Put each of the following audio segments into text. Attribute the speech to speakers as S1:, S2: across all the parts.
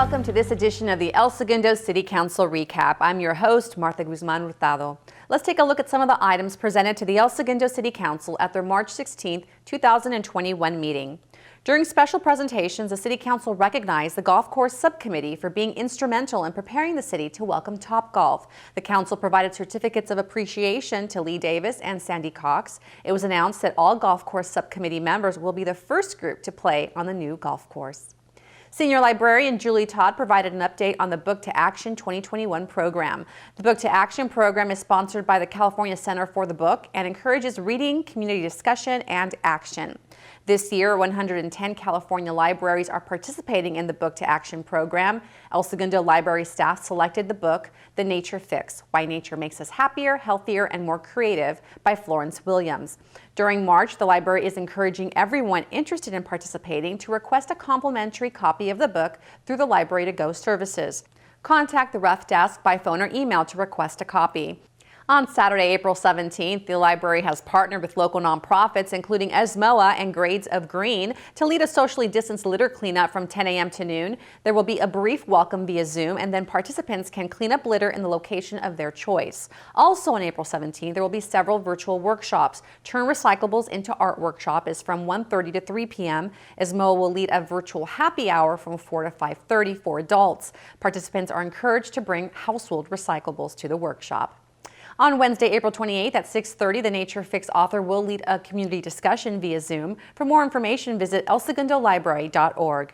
S1: Welcome to this edition of the El Segundo City Council Recap. I'm your host, Martha Guzman Hurtado. Let's take a look at some of the items presented to the El Segundo City Council at their March 16, 2021 meeting. During special presentations, the City Council recognized the Golf Course Subcommittee for being instrumental in preparing the city to welcome Topgolf. The Council provided certificates of appreciation to Lee Davis and Sandy Cox. It was announced that all Golf Course Subcommittee members will be the first group to play on the new golf course. Senior librarian Julie Todd provided an update on the Book to Action 2021 program. The Book to Action program is sponsored by the California Center for the Book and encourages reading, community discussion, and action. This year, 110 California libraries are participating in the Book to Action program. El Segundo library staff selected the book, The Nature Fix: Why Nature Makes Us Happier, Healthier, and More Creative by Florence Williams. During March, the library is encouraging everyone interested in participating to request a complimentary copy of the book through the Library to Go services. Contact the Ref Desk by phone or email to request a copy. On Saturday, April 17th, the library has partnered with local nonprofits, including ESMOA and Grades of Green, to lead a socially distanced litter cleanup from 10 a.m. to noon. There will be a brief welcome via Zoom, and then participants can clean up litter in the location of their choice. Also on April 17th, there will be several virtual workshops. Turn Recyclables into Art workshop is from 1:30 to 3 p.m. ESMOA will lead a virtual happy hour from 4 to 5:30 for adults. Participants are encouraged to bring household recyclables to the workshop. On Wednesday, April 28th at 6:30, the Nature Fix author will lead a community discussion via Zoom. For more information, visit elsegundolibrary.org.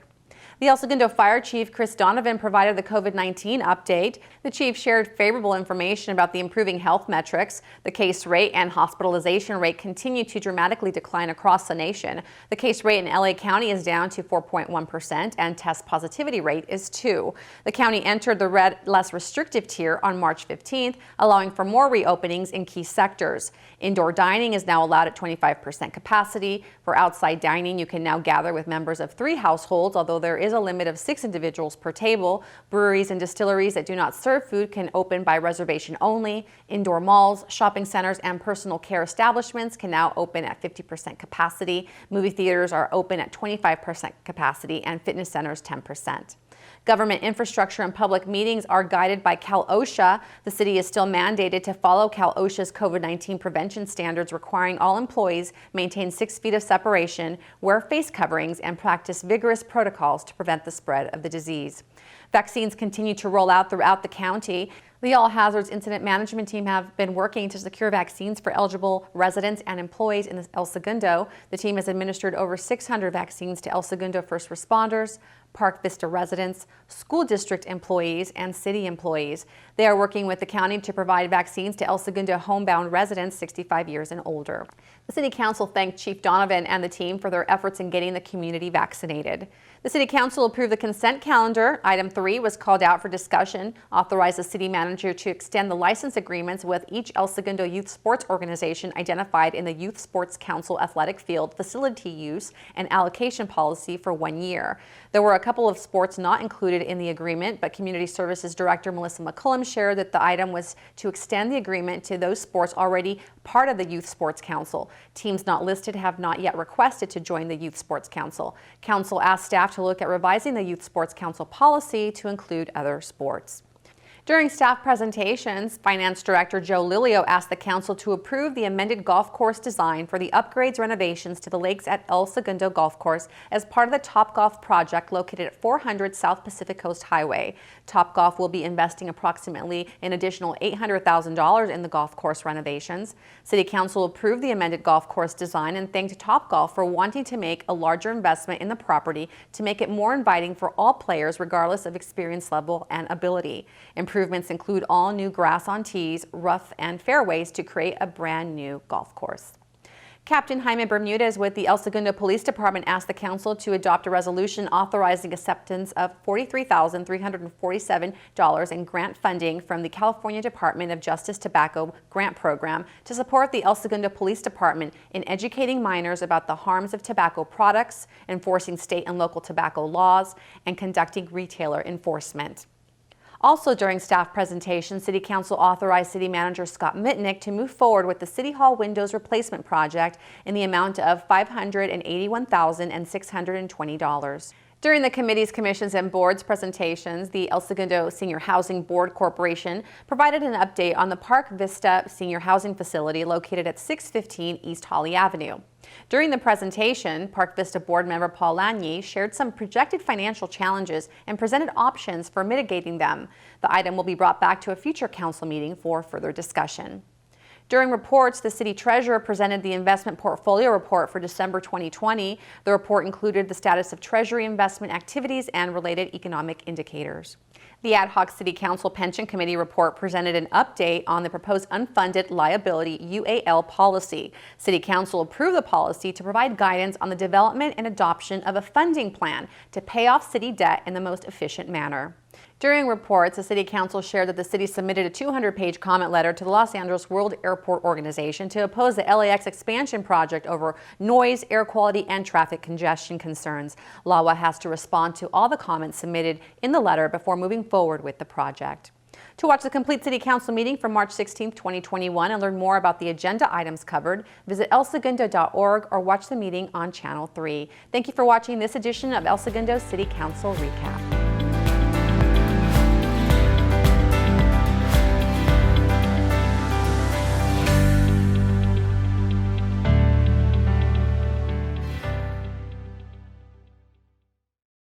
S1: The El Segundo Fire Chief Chris Donovan provided the COVID-19 update. The chief shared favorable information about the improving health metrics. The case rate and hospitalization rate continue to dramatically decline across the nation. The case rate in LA County is down to 4.1% and test positivity rate is 2. The county entered the red, less restrictive tier on March 15th, allowing for more reopenings in key sectors. Indoor dining is now allowed at 25% capacity. For outside dining, you can now gather with members of 3 households, although there is a limit of 6 individuals per table. Breweries and distilleries that do not serve food can open by reservation only. Indoor malls, shopping centers, and personal care establishments can now open at 50% capacity. Movie theaters are open at 25% capacity and fitness centers 10%. Government infrastructure and public meetings are guided by Cal OSHA. The city is still mandated to follow Cal OSHA's COVID-19 prevention standards, requiring all employees maintain 6 feet of separation, wear face coverings, and practice vigorous protocols to prevent the spread of the disease. Vaccines continue to roll out throughout the county. The All Hazards Incident Management Team have been working to secure vaccines for eligible residents and employees in El Segundo. The team has administered over 600 vaccines to El Segundo first responders, Park Vista residents, school district employees, and city employees. They are working with the county to provide vaccines to El Segundo homebound residents 65 years and older. The City Council thanked Chief Donovan and the team for their efforts in getting the community vaccinated. The City Council approved the consent calendar. Item 3 was called out for discussion, authorized the city manager to extend the license agreements with each El Segundo youth sports organization identified in the Youth Sports Council athletic field facility use and allocation policy for 1 year. There were a couple of sports not included in the agreement, but Community Services Director Melissa McCullum shared that the item was to extend the agreement to those sports already part of the Youth Sports Council. Teams not listed have not yet requested to join the Youth Sports Council. Council asked staff to look at revising the Youth Sports Council policy to include other sports. During staff presentations, Finance Director Joe Lilio asked the council to approve the amended golf course design for the upgrades renovations to the lakes at El Segundo Golf Course as part of the Topgolf project located at 400 South Pacific Coast Highway. Topgolf will be investing approximately an additional $800,000 in the golf course renovations. City Council approved the amended golf course design and thanked Topgolf for wanting to make a larger investment in the property to make it more inviting for all players regardless of experience level and ability. Improvements include all new grass on tees, rough, and fairways to create a brand new golf course. Captain Jaime Bermudez with the El Segundo Police Department asked the council to adopt a resolution authorizing acceptance of $43,347 in grant funding from the California Department of Justice Tobacco Grant Program to support the El Segundo Police Department in educating minors about the harms of tobacco products, enforcing state and local tobacco laws, and conducting retailer enforcement. Also during staff presentation, City Council authorized City Manager Scott Mitnick to move forward with the City Hall windows replacement project in the amount of $581,620. During the committees, commissions, and boards presentations, the El Segundo Senior Housing Board Corporation provided an update on the Park Vista Senior Housing Facility located at 615 East Holly Avenue. During the presentation, Park Vista board member Paul Lagny shared some projected financial challenges and presented options for mitigating them. The item will be brought back to a future council meeting for further discussion. During reports, the city treasurer presented the investment portfolio report for December 2020. The report included the status of treasury investment activities and related economic indicators. The ad hoc City Council Pension Committee report presented an update on the proposed unfunded liability UAL policy. City Council approved the policy to provide guidance on the development and adoption of a funding plan to pay off city debt in the most efficient manner. During reports, the City Council shared that the city submitted a 200-page comment letter to the Los Angeles World Airport Organization to oppose the LAX expansion project over noise, air quality, and traffic congestion concerns. LAWA has to respond to all the comments submitted in the letter before moving forward with the project. To watch the complete City Council meeting from March 16, 2021 and learn more about the agenda items covered, visit elsegundo.org or watch the meeting on Channel 3. Thank you for watching this edition of El Segundo City Council Recap.